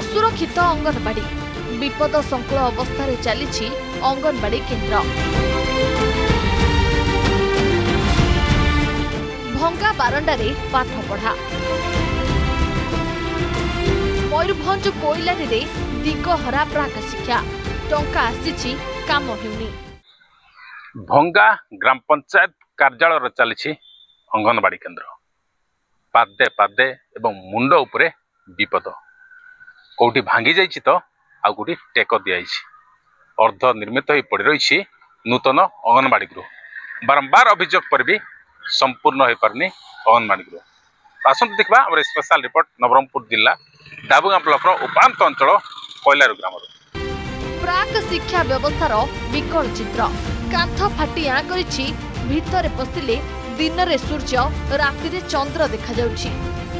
असुरक्षित अंगनवाड़ी विपद संकुल अवस्था चली अंगनवाड़ी केन्द्र भंगा बारंडारे पाठ पढ़ा मयूरभंज कोइलारी रे दिगहरा प्राक शिक्षा टंका आसी काम हेउनी भंगा ग्राम पंचायत कार्यालय चली अंगनवाड़ी केन्द्र पादे पादे एवं मुंड उपरे विपद कौटी भांगी जाइछि तो आ कोटी टेक दिया अर्ध निर्मित हो पड़ रही नूतन अंगनवाड़ी गृह बारंबार अभियोग पर भी संपूर्ण हो पारनी अंगनवाड़ी गृह आसत देखा आम स्पेशल रिपोर्ट नवरंगपुर जिला डाबुगा ब्लॉक उपांत अंचल कोइलारू ग्राम प्राक शिक्षा व्यवस्थार विकल चित्र कांथ फाटी आँ करिछि भितरे पशिले दिन रे सूर्य राति रे चंद्र देखा जाउछि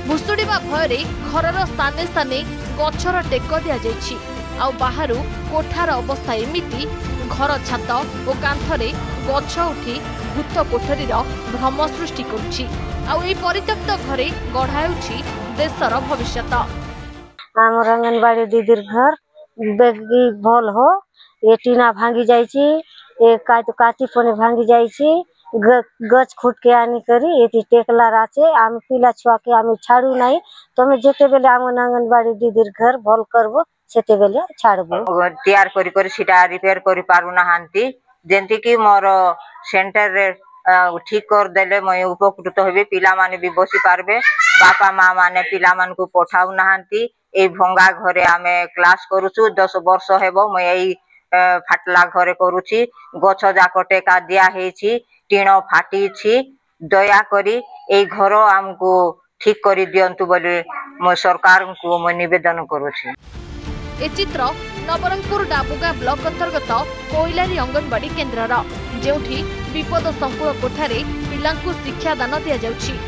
भुसुड़ीबा भयरे घरर स्थाने स्थाने गछर टेक दिया जाइछि आउ बाहरु कोठार अवस्था एमिति घर छात और कांथरे गछ उठी भूत कोठरीर भ्रम सृष्टि करुछि आउ एई परित्यक्त घरे गढ़ाउछि देशर भविष्यत आमर अंगनवाड़ी दीदीर घर बेगी भल हो ये टीना भांगी जाइछि ए काटी पने भांगी जाइछि गछ खुट के आनी करी ये टेकला राचे आम पिला छुआ के आम छाड़ू नहीं तुम जेते बेले आम अंगनवाड़ी दीदीर घर भल करबो सेते बेले छाड़बो तैयार करी करी सीटा रिपेयर करी पारु नाहांती जेंति कि मोर सेंटर रे ठीक कर देले मैं उपकृत होबे पिला माने भी बसी पारबे बापा माँ माने पिला मान को पठाउ नाहांती ए भंगा घरे आमे क्लास करूछु 10 वर्ष हेबो मैं एई फाटला घरे करूछि गछ जाक टेका दिया हेछि टीण फाटी छी दया करी ए घर हमको ठीक करी दियंतु बोले मैं सरकार को मैं निवेदन करूछि ए चित्र नवरंगपुर डाबुगा ब्लॉक अंतर्गत कोइलारी अंगनवाड़ी केन्द्रर जेउठी विपद संकुल कोठारे पिलांकु शिक्षा दान दिया जाउछि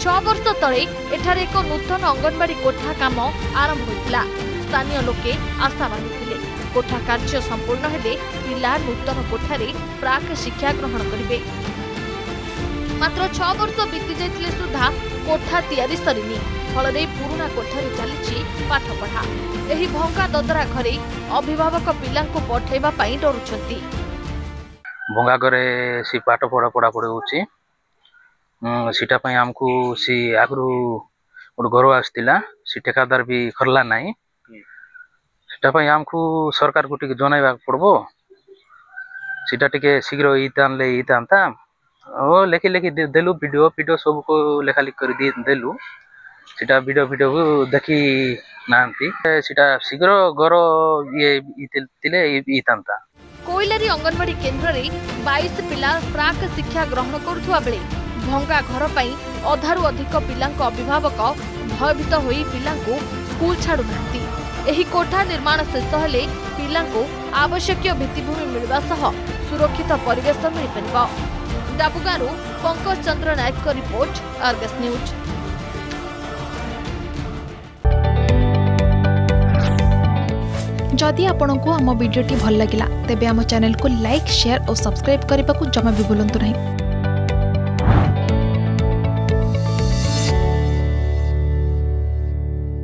6 वर्ष तले एठारे एक नूतन अंगनवाड़ी कोठा काम आरंभ होइतिला स्थानीय लोके आशावादी थिले कोठा कार्य संपूर्ण हेले पिला नूतन कोठारे प्राक शिक्षा ग्रहण करिवे मात्र 6 वर्ष बीती जाइतिले सुधा कोठा तैयारी सरिनी फलरे पुराना कोठारे चली पाठ पढ़ा एही भंगा ददरा घरे अभिभावक पिलांकु पठेबा पई डरुछंती भंगा घरे सी पाठ पढ़ा पढ़ी होची सीटा पई हमकु सी आगरु गोटे घर आसतिला सी ठेकादार भी करला नाही सीटा पई हमकु सरकार को टिके जनाइबा पड़बो सीटा टिके शीघ्र इतानले इतांता ओ लेखि लेखि देलु वीडियो सब को लेखा लिख कर देलु सीटा वीडियो को देखि नांती सीटा शीघ्र घर ये इतिले इतांता कोइलारी अंगनवाड़ी केन्द्र रे 22 पिला प्राक शिक्षा ग्रहण करुथुवा बेले भंगा घर पई अधारु अधिक पिलांक अभिभावक भयभीत होई पिलांको स्कूल छाडु नांती एही कोठा निर्माण शेष हेले पिलांको आवश्यक भित्तिभूमि मिलवा सह सुरक्षित परिवेश मिल परिबो डाबुगारू पंकज चंद्र नायक को रिपोर्ट आर्गस न्यूज। जदि आपंक आम भिडी भल लगा तेब आम चैनल को लाइक शेयर और सब्सक्राइब करने को जमा भी भूलु नहीं।